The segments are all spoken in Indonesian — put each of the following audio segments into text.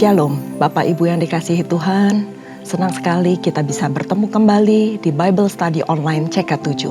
Shalom, Bapak Ibu yang dikasihi Tuhan. Senang sekali kita bisa bertemu kembali di Bible Study Online CK7.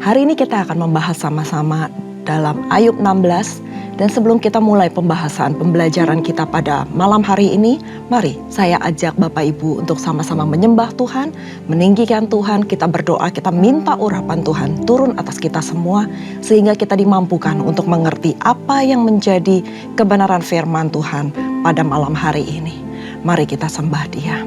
Hari ini kita akan membahas sama-sama dalam Ayub 16. Dan sebelum kita mulai pembelajaran kita pada malam hari ini, mari saya ajak Bapak Ibu untuk sama-sama menyembah Tuhan, meninggikan Tuhan, kita berdoa, kita minta urapan Tuhan turun atas kita semua, sehingga kita dimampukan untuk mengerti apa yang menjadi kebenaran firman Tuhan pada malam hari ini. Mari kita sembah Dia.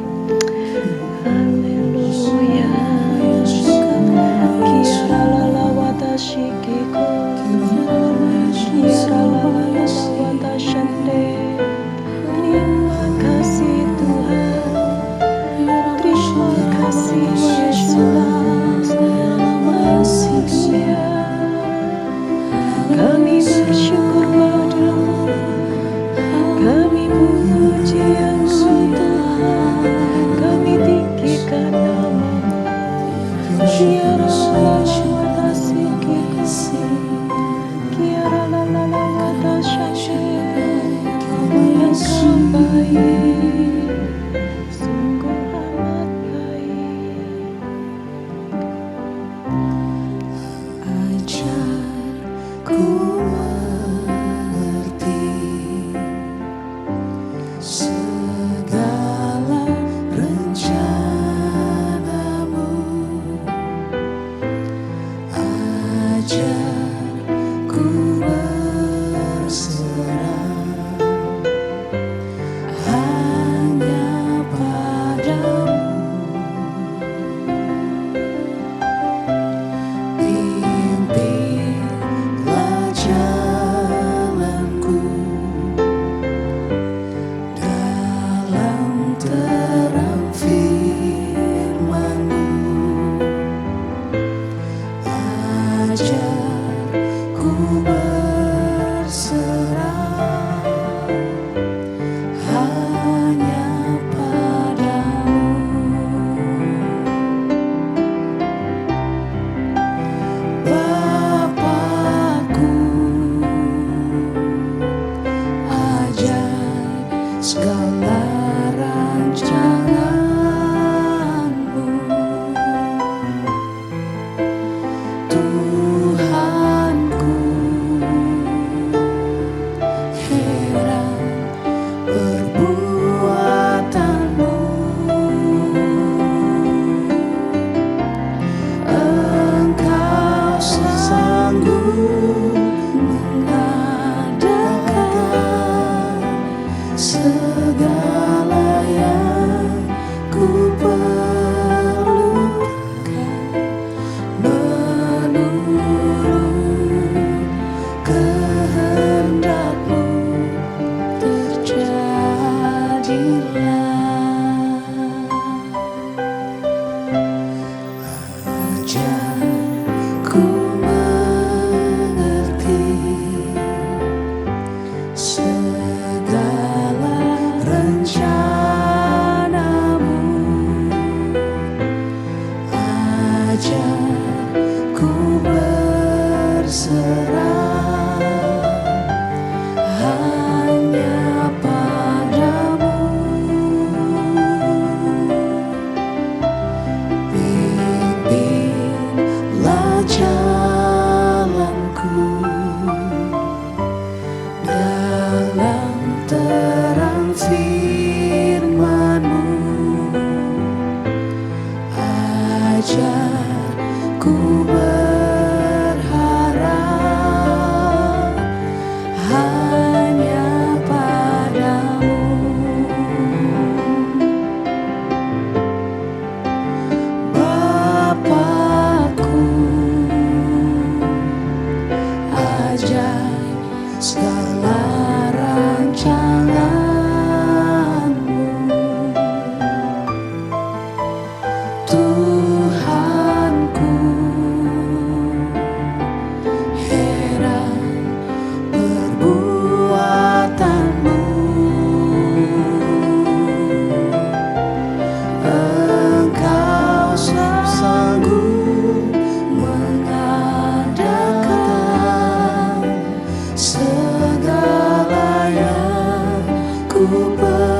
Segala yang ku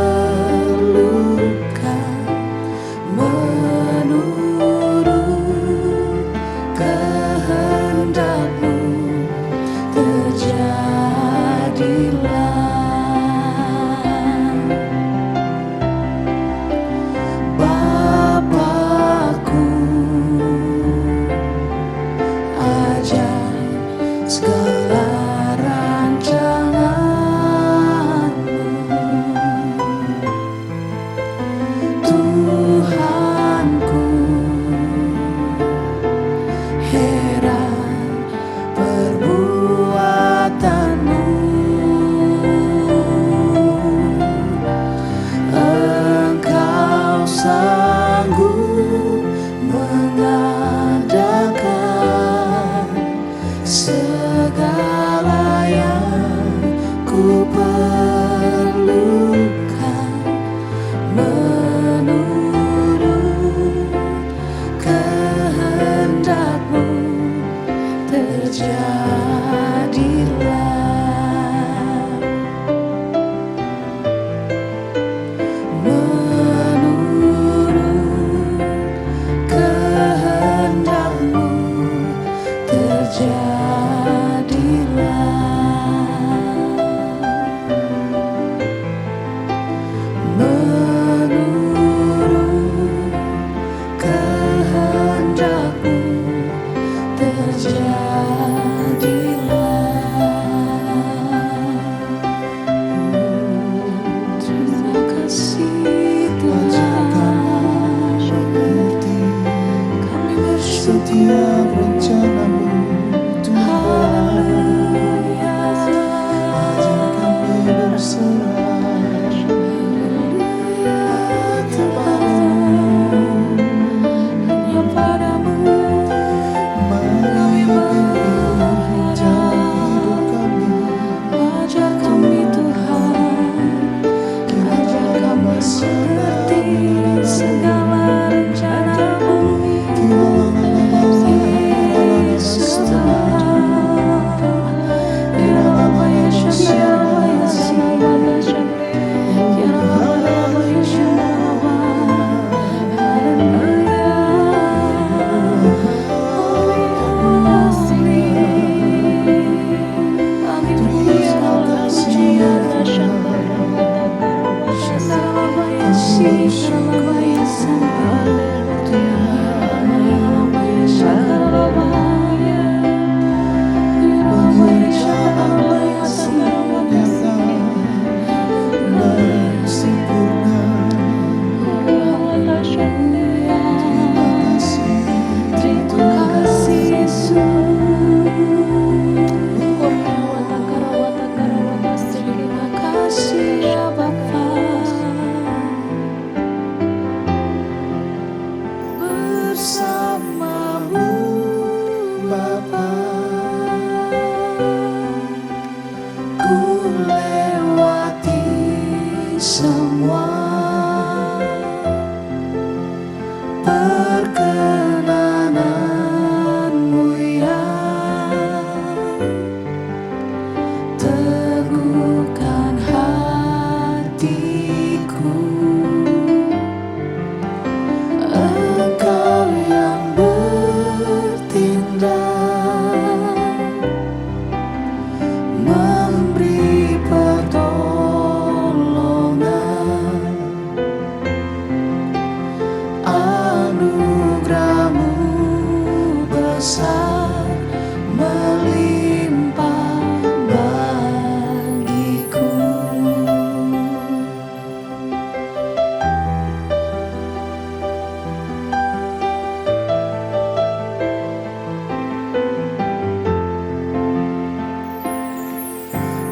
semua perkenananmu ya, teguhkan hatiku. Engkau yang bertindak, memberi pertolongan, anugerah-Mu besar melimpah bagiku.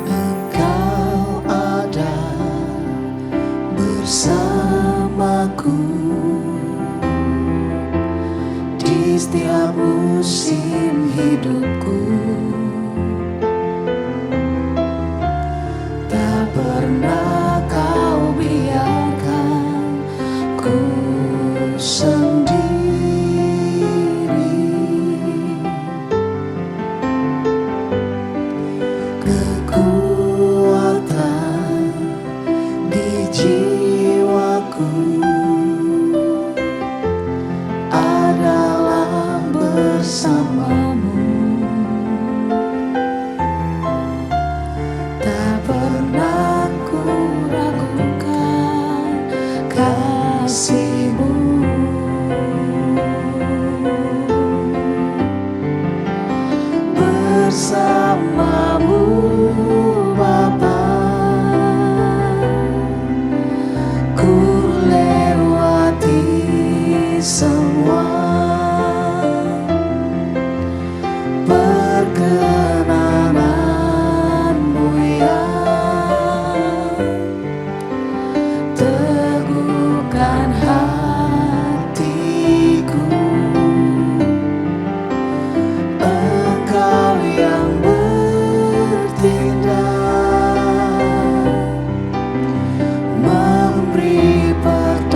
Engkau ada bersamaku di setiap musim hidupku. Tak pernah Kau biarkan ku sendiri. Kekuatan di jiwaku adalah bersama-Mu. Tak pernah ku ragukan kasih-Mu. Bersama-Mu Bapa, ku lewati semua perkenananmu ya, teguhkan hatiku. Engkau yang bertindak, memberi pertolongan,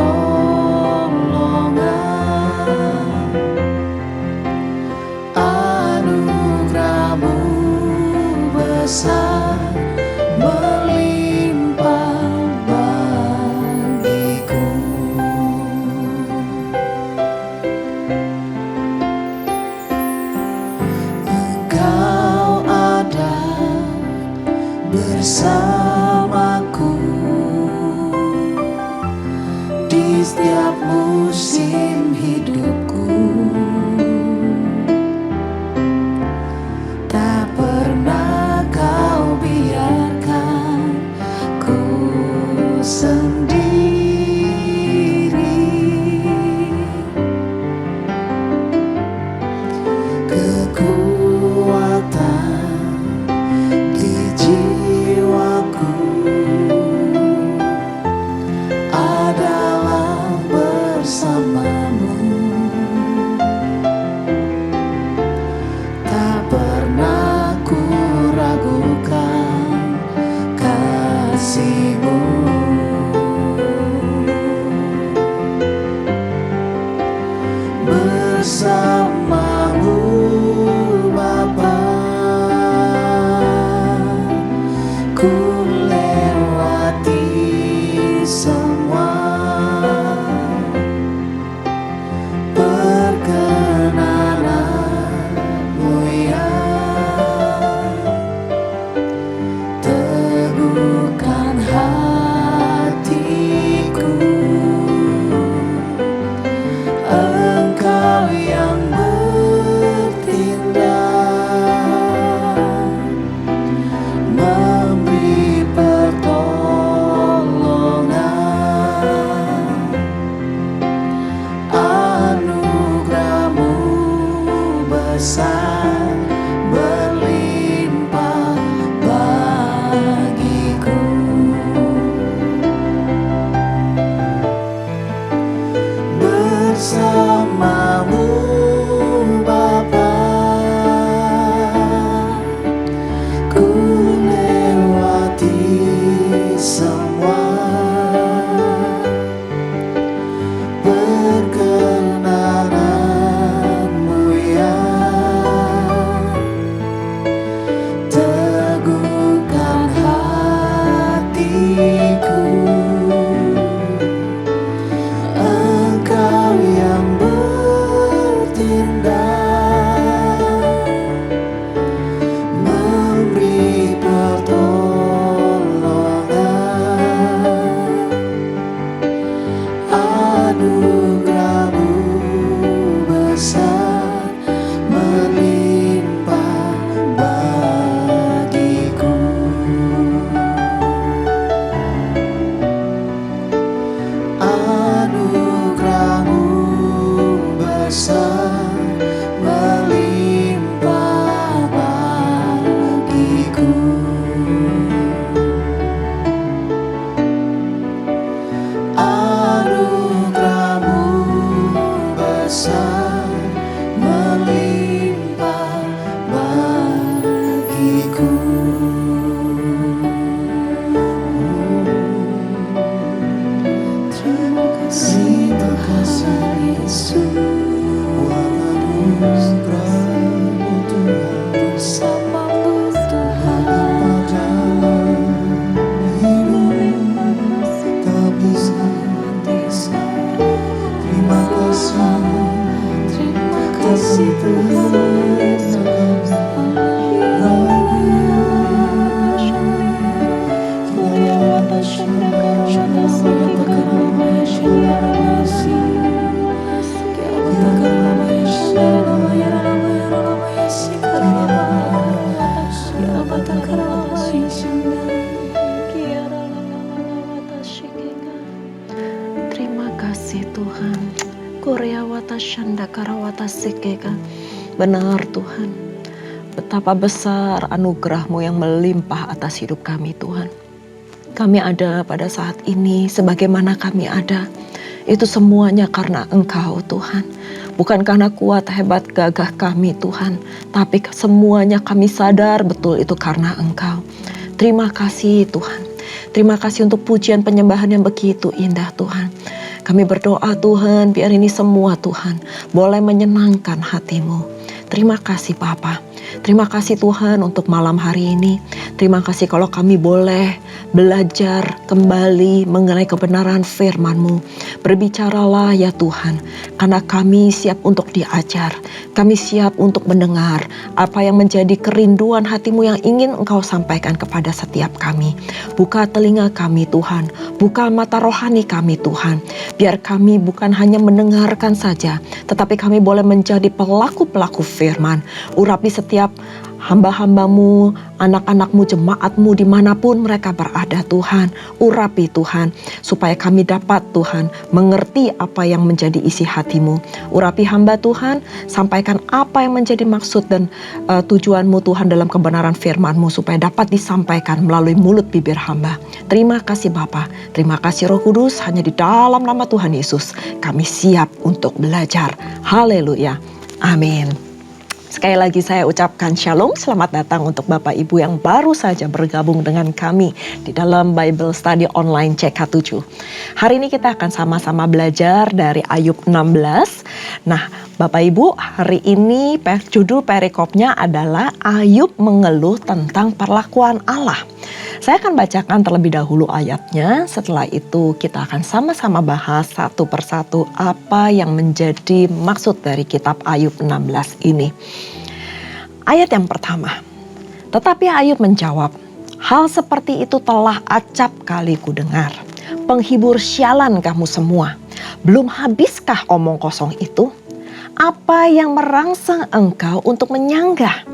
anugerah-Mu besar melimpah bagiku. Engkau ada bersamaku di setiap musim hidupku. Tak pernah Kau biarkan ku sendiri. Kekuatan di jiwaku adalah bersama-Mu. Tak pernah ku ragukan kasih-Mu. Bersama-Mu Bapa, ku lewati semua perkenananmu ya, teguhkan hatiku. Terima kasih Tuhan. Korea wata shanda karawata sekeka. Benar Tuhan, betapa besar anugerah-Mu yang melimpah atas hidup kami Tuhan. Kami ada pada saat ini sebagaimana kami ada. Itu semuanya karena Engkau Tuhan. Bukan karena kuat, hebat, gagah kami Tuhan. Tapi semuanya kami sadar betul itu karena Engkau. Terima kasih Tuhan. Terima kasih untuk pujian penyembahan yang begitu indah Tuhan. Kami berdoa Tuhan, biar ini semua Tuhan boleh menyenangkan hati-Mu. Terima kasih Bapa. Terima kasih Tuhan untuk malam hari ini. Terima kasih kalau kami boleh belajar kembali mengenai kebenaran firman-Mu. Berbicaralah ya Tuhan, karena kami siap untuk diajar. Kami siap untuk mendengar apa yang menjadi kerinduan hati-Mu yang ingin Engkau sampaikan kepada setiap kami. Buka telinga kami Tuhan, buka mata rohani kami Tuhan. Biar kami bukan hanya mendengarkan saja, tetapi kami boleh menjadi pelaku-pelaku firman. Urapi setiap hamba-hamba-Mu, anak-anak-Mu, jemaat-Mu dimanapun mereka berada Tuhan. Urapi Tuhan, supaya kami dapat Tuhan mengerti apa yang menjadi isi hati-Mu. Urapi hamba Tuhan, sampaikan apa yang menjadi maksud dan tujuan-Mu Tuhan dalam kebenaran firman-Mu, supaya dapat disampaikan melalui mulut bibir hamba. Terima kasih Bapa, terima kasih Roh Kudus, hanya di dalam nama Tuhan Yesus kami siap untuk belajar. Haleluya, amin. Sekali lagi saya ucapkan shalom, selamat datang untuk Bapak Ibu yang baru saja bergabung dengan kami di dalam Bible Study Online CK7. Hari ini kita akan sama-sama belajar dari Ayub 16. Nah, Bapak Ibu, hari ini judul perikopnya adalah Ayub mengeluh tentang perlakuan Allah. Saya akan bacakan terlebih dahulu ayatnya, setelah itu kita akan sama-sama bahas satu persatu apa yang menjadi maksud dari kitab Ayub 16 ini. Ayat yang pertama, tetapi Ayub menjawab, hal seperti itu telah acap kali ku dengar. Penghibur sialan kamu semua, belum habiskah omong kosong itu? Apa yang merangsang engkau untuk menyanggah?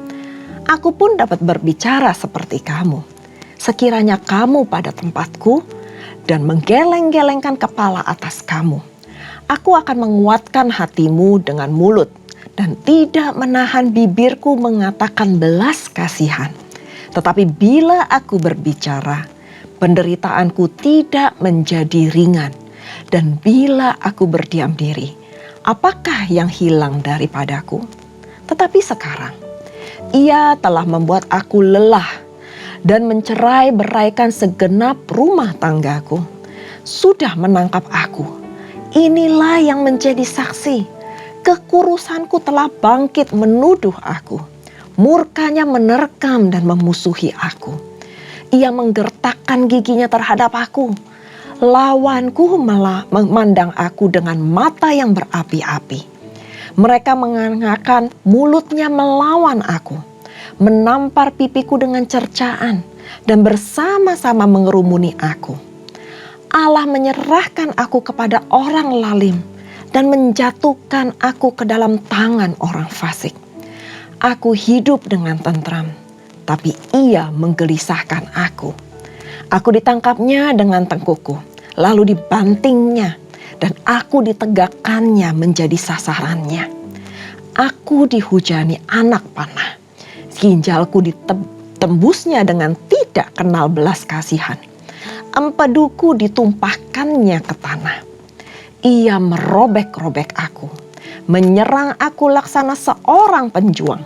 Aku pun dapat berbicara seperti kamu. Sekiranya kamu pada tempatku dan menggeleng-gelengkan kepala atas kamu, aku akan menguatkan hatimu dengan mulut dan tidak menahan bibirku mengatakan belas kasihan. Tetapi bila aku berbicara, penderitaanku tidak menjadi ringan. Dan bila aku berdiam diri, apakah yang hilang daripadaku? Tetapi sekarang, ia telah membuat aku lelah dan mencerai-beraikan segenap rumah tanggaku. Sudah menangkap aku. Inilah yang menjadi saksi. Kekurusanku telah bangkit menuduh aku. Murkanya menerkam dan memusuhi aku. Ia menggertakkan giginya terhadap aku. Lawanku malah memandang aku dengan mata yang berapi-api. Mereka mengangkat mulutnya melawan aku, menampar pipiku dengan cercaan, dan bersama-sama mengerumuni aku. Allah menyerahkan aku kepada orang lalim dan menjatuhkan aku ke dalam tangan orang fasik. Aku hidup dengan tentram, tapi ia menggelisahkan aku. Aku ditangkapnya dengan tengkukku, lalu dibantingnya, dan aku ditegakkannya menjadi sasarannya. Aku dihujani anak panah. Ginjalku ditembusnya dengan tidak kenal belas kasihan. Empeduku ditumpahkannya ke tanah. Ia merobek-robek aku, menyerang aku laksana seorang penjuang.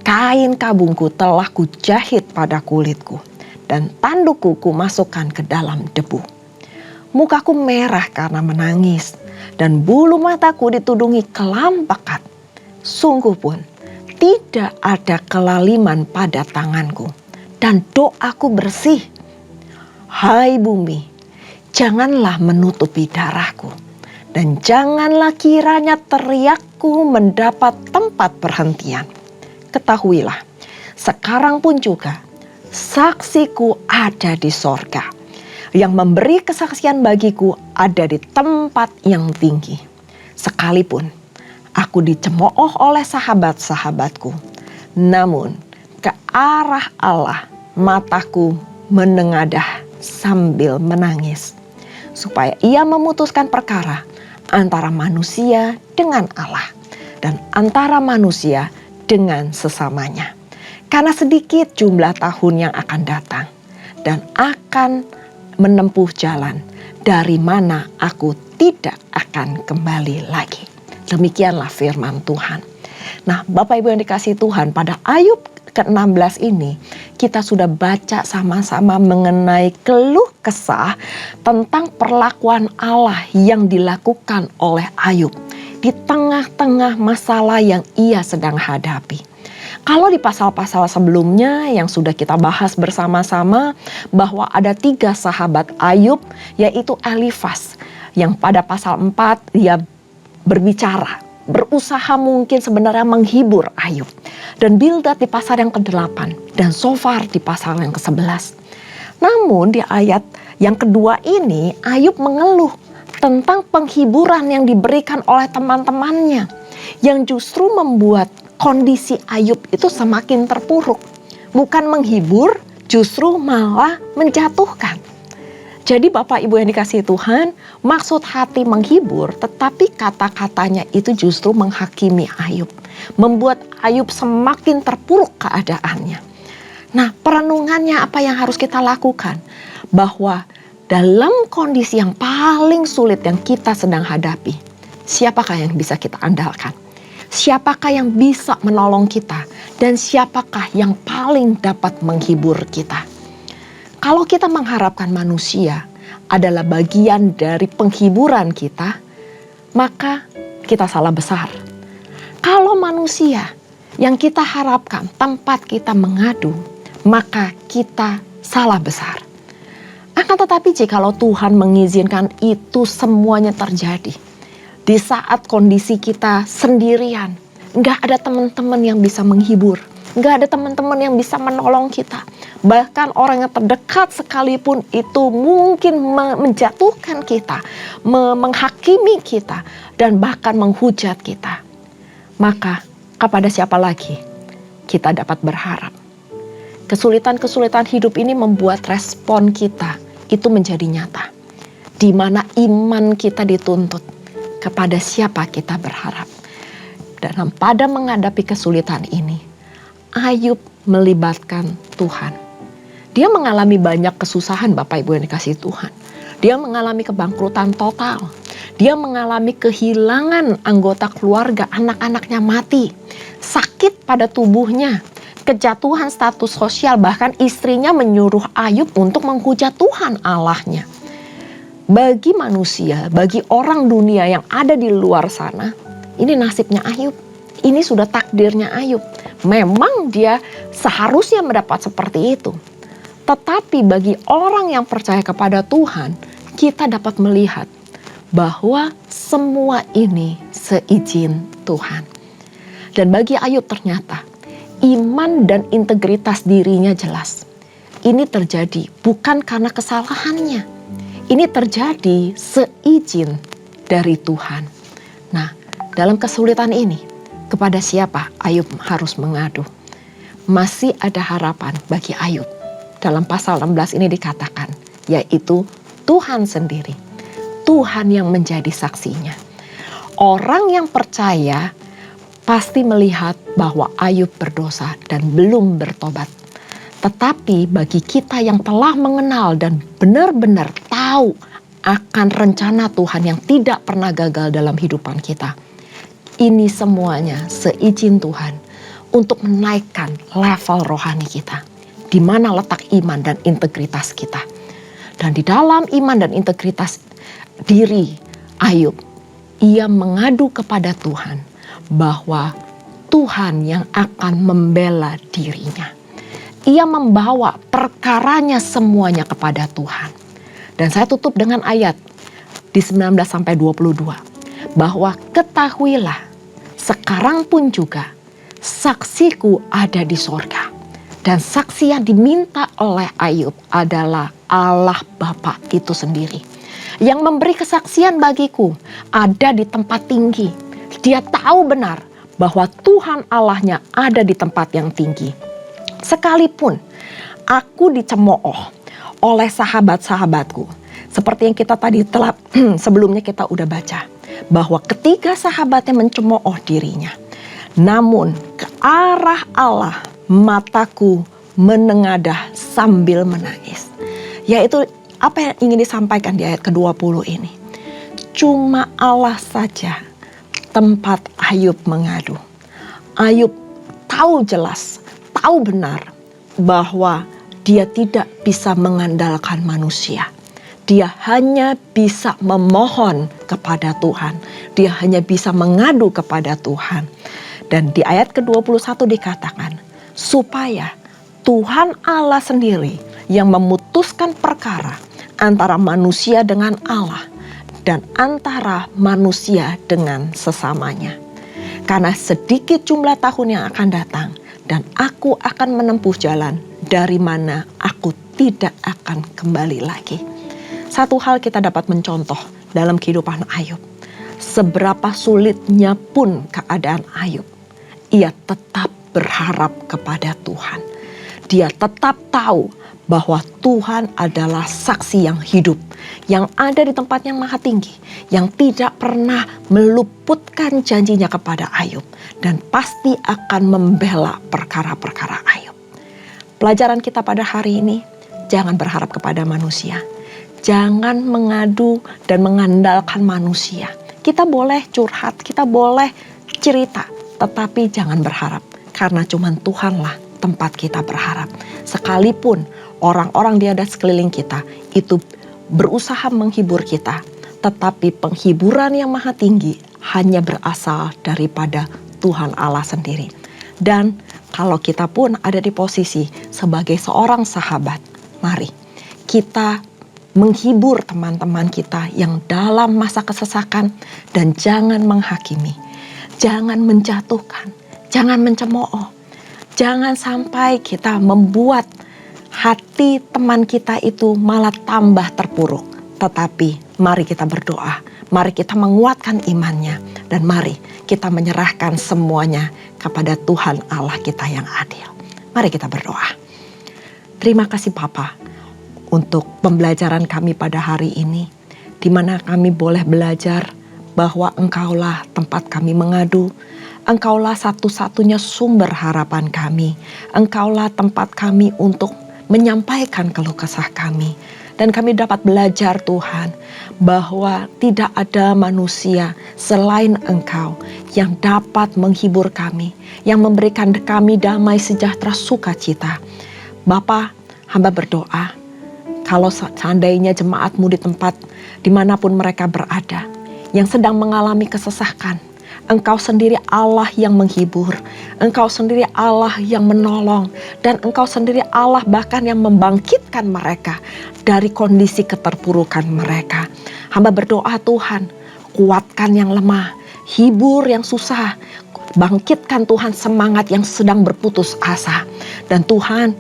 Kain kabungku telah kujahit pada kulitku, dan tandukku kumasukkan ke dalam debu. Mukaku merah karena menangis, dan bulu mataku ditudungi kelam pekat. Sungguh pun, tidak ada kelaliman pada tanganku, dan doaku bersih. Hai bumi, janganlah menutupi darahku, dan janganlah kiranya teriakku mendapat tempat perhentian. Ketahuilah, sekarang pun juga saksiku ada di sorga. yang memberi kesaksian bagiku ada di tempat yang tinggi. Sekalipun aku dicemooh oleh sahabat-sahabatku, namun ke arah Allah mataku menengadah sambil menangis, supaya ia memutuskan perkara antara manusia dengan Allah dan antara manusia dengan sesamanya. Karena sedikit jumlah tahun yang akan datang dan akan menempuh jalan dari mana aku tidak akan kembali lagi. Demikianlah firman Tuhan. Nah, Bapak Ibu yang dikasihi Tuhan, pada Ayub ke-16 ini kita sudah baca sama-sama mengenai keluh kesah tentang perlakuan Allah yang dilakukan oleh Ayub di tengah-tengah masalah yang ia sedang hadapi. Kalau di pasal-pasal sebelumnya yang sudah kita bahas bersama-sama bahwa ada 3 sahabat Ayub, yaitu Elifas yang pada pasal 4 dia berbicara, berusaha mungkin sebenarnya menghibur Ayub. Dan Bildad di pasal yang ke-8 dan Sofar di pasal yang ke-11. Namun di ayat yang kedua ini Ayub mengeluh tentang penghiburan yang diberikan oleh teman-temannya yang justru membuat kondisi Ayub itu semakin terpuruk. Bukan menghibur, justru malah menjatuhkan. Jadi Bapak Ibu yang dikasihi Tuhan, maksud hati menghibur, tetapi kata-katanya itu justru menghakimi Ayub. Membuat Ayub semakin terpuruk keadaannya. Nah, perenungannya apa yang harus kita lakukan? Bahwa dalam kondisi yang paling sulit yang kita sedang hadapi, siapakah yang bisa kita andalkan? Siapakah yang bisa menolong kita? Dan siapakah yang paling dapat menghibur kita? Kalau kita mengharapkan manusia adalah bagian dari penghiburan kita, maka kita salah besar. Kalau manusia yang kita harapkan tempat kita mengadu, maka kita salah besar. Akan tetapi jikalau Tuhan mengizinkan itu semuanya terjadi, di saat kondisi kita sendirian, nggak ada teman-teman yang bisa menghibur, nggak ada teman-teman yang bisa menolong kita. Bahkan orang yang terdekat sekalipun itu mungkin menjatuhkan kita, menghakimi kita, dan bahkan menghujat kita. Maka kepada siapa lagi kita dapat berharap? Kesulitan-kesulitan hidup ini membuat respon kita itu menjadi nyata. Di mana iman kita dituntut, kepada siapa kita berharap. Dan pada menghadapi kesulitan ini, Ayub melibatkan Tuhan. Dia mengalami banyak kesusahan Bapak Ibu yang dikasihi Tuhan. Dia mengalami kebangkrutan total. Dia mengalami kehilangan anggota keluarga, anak-anaknya mati. Sakit pada tubuhnya. Kejatuhan status sosial, bahkan istrinya menyuruh Ayub untuk menghujat Tuhan Allahnya. Bagi manusia, bagi orang dunia yang ada di luar sana, ini nasibnya Ayub. Ini sudah takdirnya Ayub. Memang dia seharusnya mendapat seperti itu. Tetapi bagi orang yang percaya kepada Tuhan, kita dapat melihat bahwa semua ini seizin Tuhan. Dan bagi Ayub ternyata iman dan integritas dirinya jelas. Ini terjadi bukan karena kesalahannya. Ini terjadi seizin dari Tuhan. Nah, dalam kesulitan ini, kepada siapa Ayub harus mengadu? Masih ada harapan bagi Ayub. Dalam pasal 16 ini dikatakan, yaitu Tuhan sendiri. Tuhan yang menjadi saksinya. Orang yang percaya pasti melihat bahwa Ayub berdosa dan belum bertobat. Tetapi bagi kita yang telah mengenal dan benar-benar tahu akan rencana Tuhan yang tidak pernah gagal dalam hidupan kita, ini semuanya seizin Tuhan untuk menaikkan level rohani kita. Di mana letak iman dan integritas kita. Dan di dalam iman dan integritas diri Ayub, ia mengadu kepada Tuhan bahwa Tuhan yang akan membela dirinya. Ia membawa perkaranya semuanya kepada Tuhan. Dan saya tutup dengan ayat di 19-22. Bahwa ketahuilah, sekarang pun juga saksiku ada di sorga. Dan saksi yang diminta oleh Ayub adalah Allah Bapa itu sendiri. Yang memberi kesaksian bagiku ada di tempat tinggi. Dia tahu benar bahwa Tuhan Allahnya ada di tempat yang tinggi. Sekalipun aku dicemooh oleh sahabat-sahabatku, seperti yang kita tadi telah sebelumnya kita udah baca, bahwa ketiga sahabatnya mencemooh dirinya, namun ke arah Allah mataku menengadah sambil menangis. Yaitu apa yang ingin disampaikan di ayat ke-20 ini. Cuma Allah saja tempat Ayub mengadu. Ayub tahu jelas, tahu benar bahwa dia tidak bisa mengandalkan manusia. Dia hanya bisa memohon kepada Tuhan. Dia hanya bisa mengadu kepada Tuhan. Dan di ayat ke-21 dikatakan, supaya Tuhan Allah sendiri yang memutuskan perkara antara manusia dengan Allah dan antara manusia dengan sesamanya. Karena sedikit jumlah tahun yang akan datang dan aku akan menempuh jalan dari mana aku tidak akan kembali lagi. Satu hal kita dapat mencontoh dalam kehidupan Ayub. Seberapa sulitnya pun keadaan Ayub, ia tetap berharap kepada Tuhan. Dia tetap tahu bahwa Tuhan adalah saksi yang hidup, yang ada di tempat yang maha tinggi, yang tidak pernah meluputkan janjinya kepada Ayub, dan pasti akan membela perkara-perkara Ayub. Pelajaran kita pada hari ini, jangan berharap kepada manusia. Jangan mengadu dan mengandalkan manusia. Kita boleh curhat, kita boleh cerita, tetapi jangan berharap. Karena cuma Tuhanlah tempat kita berharap. Sekalipun orang-orang di atas sekeliling kita itu berusaha menghibur kita, tetapi penghiburan yang maha tinggi hanya berasal daripada Tuhan Allah sendiri. Dan kalau kita pun ada di posisi sebagai seorang sahabat, mari kita menghibur teman-teman kita yang dalam masa kesesakan dan jangan menghakimi, jangan menjatuhkan, jangan mencemooh. Jangan sampai kita membuat hati teman kita itu malah tambah terpuruk. Tetapi mari kita berdoa, mari kita menguatkan imannya, dan mari kita menyerahkan semuanya kepada Tuhan Allah kita yang adil. Mari kita berdoa. Terima kasih Bapa untuk pembelajaran kami pada hari ini, di mana kami boleh belajar bahwa Engkaulah tempat kami mengadu. Engkaulah satu-satunya sumber harapan kami. Engkaulah tempat kami untuk menyampaikan keluh kesah kami. Dan kami dapat belajar Tuhan bahwa tidak ada manusia selain Engkau yang dapat menghibur kami, yang memberikan kami damai sejahtera sukacita. Bapa, hamba berdoa kalau seandainya jemaat-Mu di tempat dimanapun mereka berada, yang sedang mengalami kesesakan, Engkau sendiri Allah yang menghibur, Engkau sendiri Allah yang menolong, dan Engkau sendiri Allah bahkan yang membangkitkan mereka dari kondisi keterpurukan mereka. Hamba berdoa Tuhan, kuatkan yang lemah, hibur yang susah, bangkitkan Tuhan semangat yang sedang berputus asa. Dan Tuhan,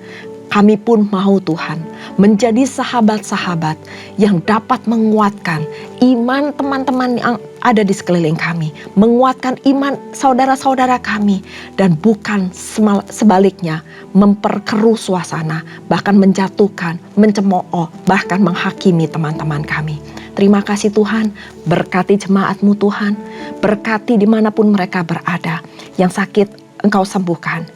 kami pun mau Tuhan menjadi sahabat-sahabat yang dapat menguatkan iman teman-teman yang ada di sekeliling kami, menguatkan iman saudara-saudara kami, dan bukan sebaliknya memperkeruh suasana, bahkan menjatuhkan, mencemooh, bahkan menghakimi teman-teman kami. Terima kasih Tuhan, berkati jemaat-Mu Tuhan, berkati dimanapun mereka berada. Yang sakit Engkau sembuhkan,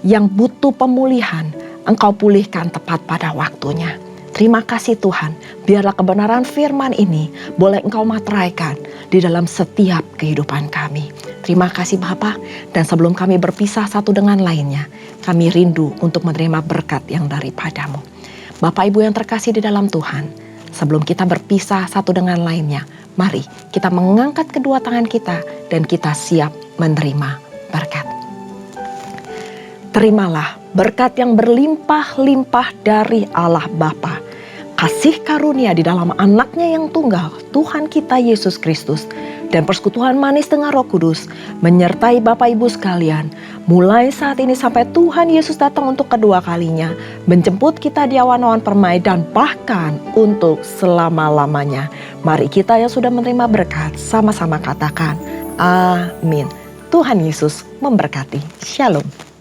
yang butuh pemulihan Engkau pulihkan tepat pada waktunya. Terima kasih Tuhan, biarlah kebenaran firman ini boleh Engkau materaikan di dalam setiap kehidupan kami. Terima kasih Bapa, dan sebelum kami berpisah satu dengan lainnya, kami rindu untuk menerima berkat yang daripada-Mu. Bapak Ibu yang terkasih di dalam Tuhan, sebelum kita berpisah satu dengan lainnya, mari kita mengangkat kedua tangan kita dan kita siap menerima berkat. Terimalah berkat yang berlimpah-limpah dari Allah Bapa, kasih karunia di dalam anaknya yang tunggal, Tuhan kita Yesus Kristus, dan persekutuan manis dengan Roh Kudus, menyertai Bapak Ibu sekalian, Mulai saat ini sampai Tuhan Yesus datang untuk kedua kalinya, menjemput kita di awan-awan permai dan bahkan untuk selama-lamanya. Mari kita yang sudah menerima berkat sama-sama katakan, amin. Tuhan Yesus memberkati. Shalom.